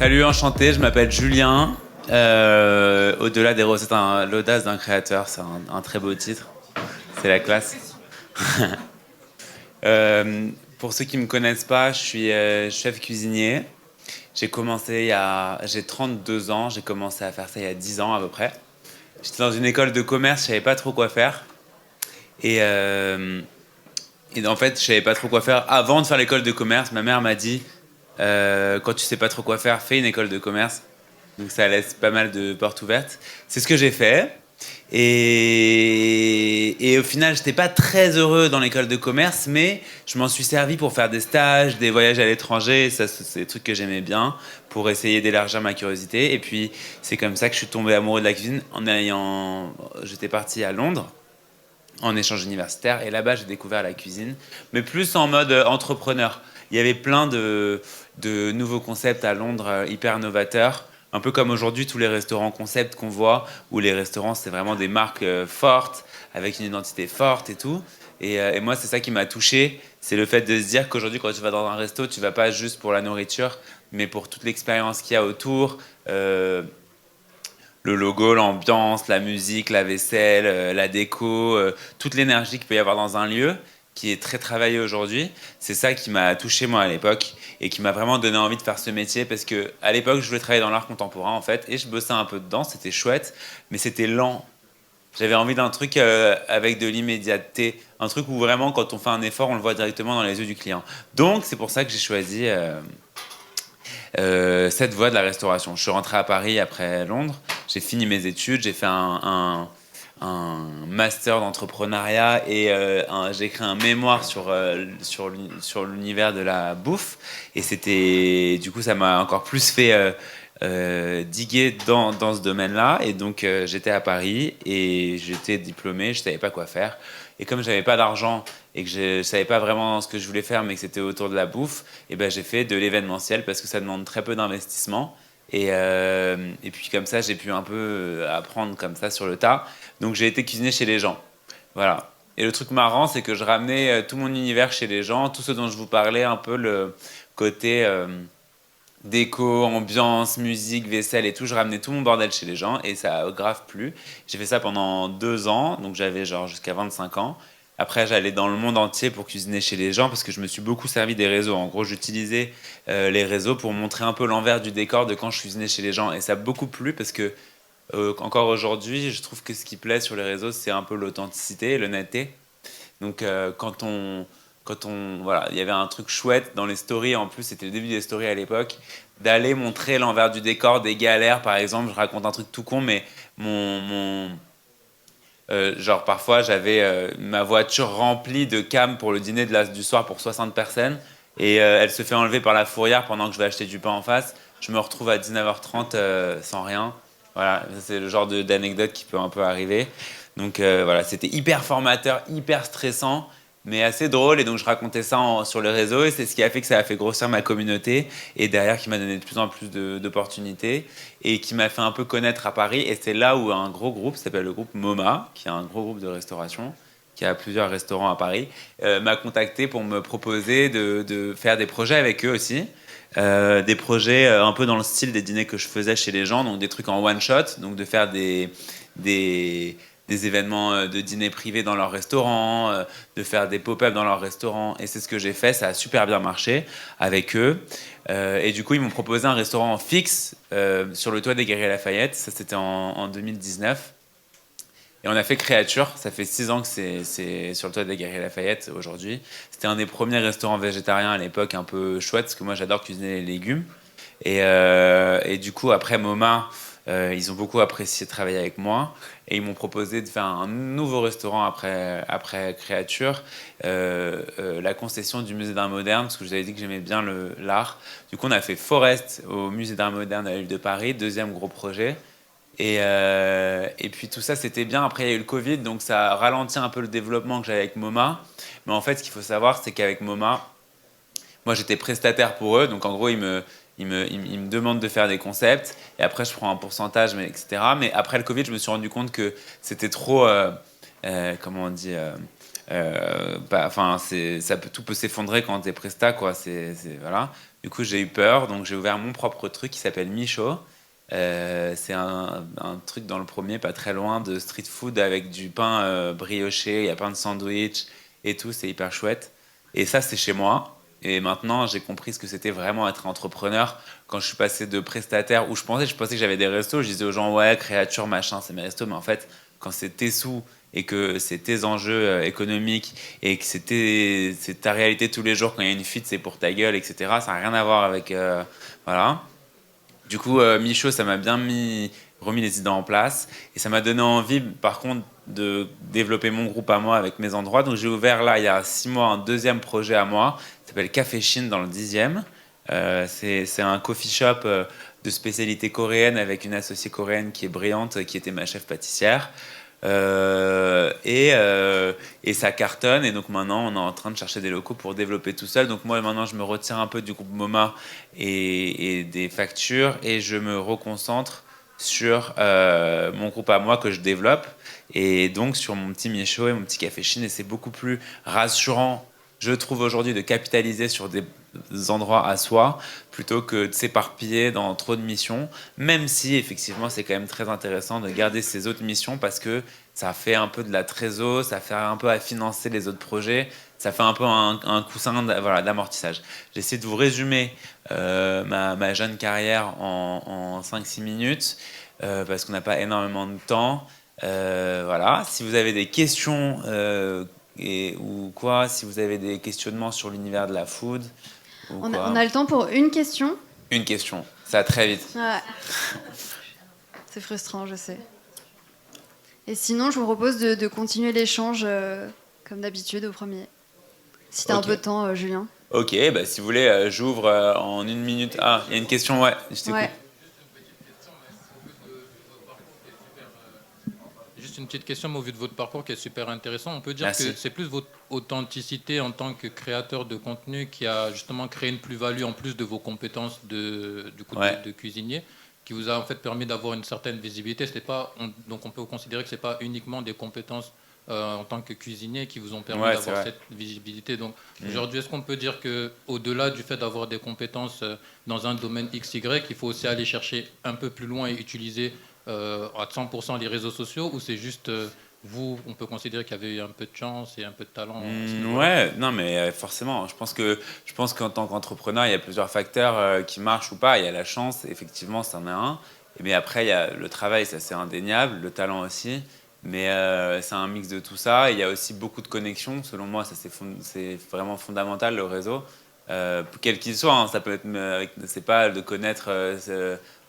Salut, enchanté, je m'appelle Julien. Au-delà des recettes, l'audace d'un créateur, c'est un très beau titre. C'est la classe. Pour ceux qui ne me connaissent pas, je suis chef cuisinier. J'ai 32 ans, j'ai commencé à faire ça il y a 10 ans à peu près. J'étais dans une école de commerce, je savais pas trop quoi faire. Et, euh, et en fait, je savais pas trop quoi faire. Avant de faire l'école de commerce, ma mère m'a dit, quand tu sais pas trop quoi faire, fais une école de commerce. Donc ça laisse pas mal de portes ouvertes. C'est ce que j'ai fait. Et au final, j'étais pas très heureux dans l'école de commerce, mais je m'en suis servi pour faire des stages, des voyages à l'étranger. Ça, c'est des trucs que j'aimais bien pour essayer d'élargir ma curiosité. Et puis, c'est comme ça que je suis tombé amoureux de la cuisine j'étais parti à Londres en échange universitaire et là-bas, j'ai découvert la cuisine, mais plus en mode entrepreneur. Il y avait plein de nouveaux concepts à Londres hyper novateurs. Un peu comme aujourd'hui, tous les restaurants concept qu'on voit, où les restaurants, c'est vraiment des marques fortes, avec une identité forte et tout. Et moi, c'est ça qui m'a touché. C'est le fait de se dire qu'aujourd'hui, quand tu vas dans un resto, tu vas pas juste pour la nourriture, mais pour toute l'expérience qu'il y a autour. Le logo, l'ambiance, la musique, la vaisselle, la déco, toute l'énergie qu'il peut y avoir dans un lieu, qui est très travaillé aujourd'hui. C'est ça qui m'a touché moi à l'époque et qui m'a vraiment donné envie de faire ce métier parce que à l'époque je voulais travailler dans l'art contemporain en fait et je bossais un peu dedans, c'était chouette, mais c'était lent. J'avais envie d'un truc avec de l'immédiateté, un truc où vraiment quand on fait un effort on le voit directement dans les yeux du client. Donc c'est pour ça que j'ai choisi cette voie de la restauration. Je suis rentré à Paris après Londres, j'ai fini mes études, j'ai fait un master d'entrepreneuriat et j'ai écrit un mémoire sur l'univers de la bouffe. Et du coup, ça m'a encore plus fait diguer dans ce domaine-là. Et donc, j'étais à Paris et j'étais diplômé, je savais pas quoi faire. Et comme j'avais pas d'argent et que je savais pas vraiment ce que je voulais faire, mais que c'était autour de la bouffe, et ben j'ai fait de l'événementiel parce que ça demande très peu d'investissement. Et puis comme ça, j'ai pu un peu apprendre comme ça sur le tas. Donc j'ai été cuisiner chez les gens. Voilà. Et le truc marrant, c'est que je ramenais tout mon univers chez les gens, tout ce dont je vous parlais, un peu le côté déco, ambiance, musique, vaisselle et tout. Je ramenais tout mon bordel chez les gens et ça a grave plu. J'ai fait ça pendant 2 ans, donc j'avais genre jusqu'à 25 ans. Après, j'allais dans le monde entier pour cuisiner chez les gens parce que je me suis beaucoup servi des réseaux. En gros, j'utilisais les réseaux pour montrer un peu l'envers du décor de quand je cuisinais chez les gens. Et ça a beaucoup plu parce que, encore aujourd'hui, je trouve que ce qui plaît sur les réseaux, c'est un peu l'authenticité et l'honnêteté. Donc, voilà, il y avait un truc chouette dans les stories. En plus, c'était le début des stories à l'époque, d'aller montrer l'envers du décor, des galères, par exemple. Je raconte un truc tout con, mais genre parfois j'avais ma voiture remplie de cam pour le dîner du soir pour 60 personnes et elle se fait enlever par la fourrière pendant que je vais acheter du pain en face. Je me retrouve à 19h30 sans rien. Voilà, c'est le genre d'anecdote qui peut un peu arriver. Donc voilà, c'était hyper formateur, hyper stressant, mais assez drôle. Et donc je racontais ça sur les réseaux et c'est ce qui a fait que ça a fait grossir ma communauté et derrière qui m'a donné de plus en plus d'opportunités et qui m'a fait un peu connaître à Paris. Et c'est là où un gros groupe, qui s'appelle le groupe MoMA, qui est un gros groupe de restauration, qui a plusieurs restaurants à Paris, m'a contacté pour me proposer de faire des projets avec eux aussi. Des projets un peu dans le style des dîners que je faisais chez les gens, donc des trucs en one shot, donc de faire des, des événements de dîner privés dans leur restaurant, de faire des pop-up dans leur restaurant. Et c'est ce que j'ai fait, ça a super bien marché avec eux. Et du coup, ils m'ont proposé un restaurant fixe sur le toit des Galeries Lafayette. Ça, c'était en 2019. Et on a fait Créature. Ça fait 6 ans que c'est sur le toit des Galeries Lafayette aujourd'hui. C'était un des premiers restaurants végétariens à l'époque, un peu chouette, parce que moi, j'adore cuisiner les légumes. Et du coup, après MoMA, ils ont beaucoup apprécié travailler avec moi et ils m'ont proposé de faire un nouveau restaurant après Créature, la concession du musée d'art moderne, parce que je vous avais dit que j'aimais bien l'art. Du coup, on a fait Forest au musée d'art moderne à la ville de Paris, deuxième gros projet. Et puis tout ça, c'était bien. Après, il y a eu le Covid, donc ça a ralenti un peu le développement que j'avais avec MoMA. Mais en fait, ce qu'il faut savoir, c'est qu'avec MoMA, moi, j'étais prestataire pour eux, donc en gros, ils me demandent de faire des concepts, et après, je prends un pourcentage, etc. Mais après le Covid, je me suis rendu compte que c'était trop, comment on dit, Tout peut s'effondrer quand t'es presta, quoi. Voilà. Du coup, j'ai eu peur, donc j'ai ouvert mon propre truc qui s'appelle Michaud. C'est un truc dans le premier, pas très loin, de street food avec du pain brioché, il y a plein de sandwichs et tout, c'est hyper chouette. Et ça, c'est chez moi. Et maintenant, j'ai compris ce que c'était vraiment être entrepreneur. Quand je suis passé de prestataire, où je pensais que j'avais des restos, je disais aux gens, ouais, créature, machin, c'est mes restos. Mais en fait, quand c'est tes sous et que c'est tes enjeux économiques et que c'est ta réalité tous les jours, quand il y a une fuite, c'est pour ta gueule, etc., ça n'a rien à voir avec... voilà. Du coup, Michaud, ça m'a bien remis les idées en place. Et ça m'a donné envie, par contre, de développer mon groupe à moi avec mes endroits. Donc j'ai ouvert là, il y a 6 mois, un deuxième projet à moi. Ça s'appelle Café Chine dans le 10e. C'est un coffee shop de spécialité coréenne avec une associée coréenne qui est brillante, qui était ma chef pâtissière. Et ça cartonne, et donc maintenant on est en train de chercher des locaux pour développer tout seul. Donc moi maintenant je me retire un peu du groupe MoMA et des factures, et je me reconcentre sur mon groupe à moi que je développe, et donc sur mon petit Michaud et mon petit Café Chine. Et c'est beaucoup plus rassurant, je trouve, aujourd'hui, de capitaliser sur des endroits à soi plutôt que de s'éparpiller dans trop de missions, même si effectivement c'est quand même très intéressant de garder ces autres missions, parce que ça fait un peu de la trésor, ça fait un peu à financer les autres projets, ça fait un peu un coussin voilà, d'amortissage. J'essaie de vous résumer ma jeune carrière en 5-6 minutes, parce qu'on n'a pas énormément de temps. Voilà. Si vous avez des questions ou quoi, si vous avez des questionnements sur l'univers de la food, on a le temps pour une question. Une question, ça va très vite. Ouais. C'est frustrant, je sais. Et sinon, je vous propose de continuer l'échange comme d'habitude au premier. Si t'as un peu de temps, Julien. Ok, bah, si vous voulez, j'ouvre en 1 minute. Ah, il y a une question, ouais, je t'écoute. Ouais. Juste une petite question, mais au vu de votre parcours qui est super intéressant, on peut dire Merci. que c'est plus votre authenticité en tant que créateur de contenu qui a justement créé une plus-value en plus de vos compétences de cuisinier, qui vous a en fait permis d'avoir une certaine visibilité. Donc on peut considérer que ce n'est pas uniquement des compétences en tant que cuisinier qui vous ont permis d'avoir cette visibilité. Donc aujourd'hui, est-ce qu'on peut dire qu'au-delà du fait d'avoir des compétences dans un domaine XY, il faut aussi aller chercher un peu plus loin et utiliser à 100% les réseaux sociaux, ou c'est juste on peut considérer qu'il y avait eu un peu de chance et un peu de talent Ouais, non, mais forcément, je pense qu'en tant qu'entrepreneur, il y a plusieurs facteurs qui marchent ou pas. Il y a la chance, effectivement, c'en est un. Mais après, il y a le travail, ça c'est indéniable, le talent aussi. Mais c'est un mix de tout ça. Il y a aussi beaucoup de connexions. Selon moi, ça c'est vraiment fondamental, le réseau. Quel qu'il soit, hein, ça peut être, c'est pas de connaître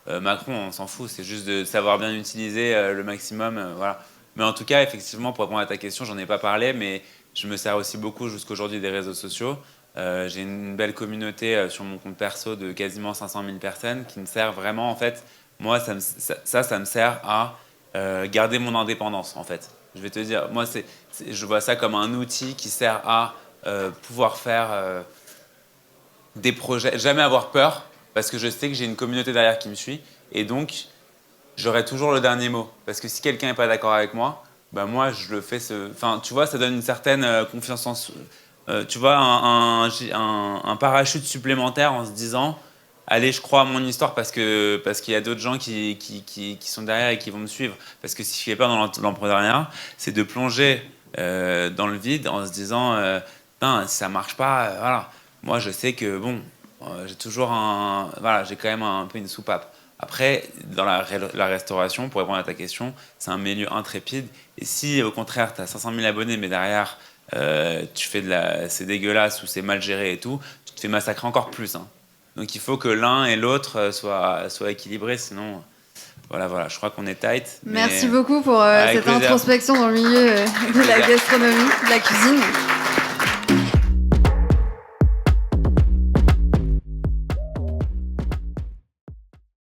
Macron, on s'en fout. C'est juste de savoir bien utiliser le maximum. Voilà. Mais en tout cas, effectivement, pour répondre à ta question, j'en ai pas parlé, mais je me sers aussi beaucoup jusqu'aujourd'hui des réseaux sociaux. J'ai une belle communauté sur mon compte perso de quasiment 500 000 personnes qui me sert vraiment, en fait. Moi, ça me sert à garder mon indépendance, en fait. Je vais te dire, moi, je vois ça comme un outil qui sert à pouvoir faire des projets, jamais avoir peur, parce que je sais que j'ai une communauté derrière qui me suit, et donc j'aurai toujours le dernier mot. Parce que si quelqu'un n'est pas d'accord avec moi, bah moi je le fais. Enfin, tu vois, ça donne une certaine confiance en soi. Tu vois, un parachute supplémentaire en se disant, allez, je crois à mon histoire parce qu'il y a d'autres gens qui sont derrière et qui vont me suivre. Parce que si je fais pas dans l'entrepreneuriat, c'est de plonger dans le vide en se disant, putain, si ça marche pas, voilà. Moi, je sais que bon, j'ai toujours voilà, j'ai quand même un peu une soupape. Après, dans la restauration, pour répondre à ta question, c'est un milieu intrépide. Et si, au contraire, tu as 500 000 abonnés, mais derrière, tu fais c'est dégueulasse ou c'est mal géré et tout, tu te fais massacrer encore plus. Hein. Donc il faut que l'un et l'autre soient équilibrés, sinon, voilà, je crois qu'on est tight. Merci beaucoup pour cette introspection dans le milieu de la gastronomie, de la cuisine.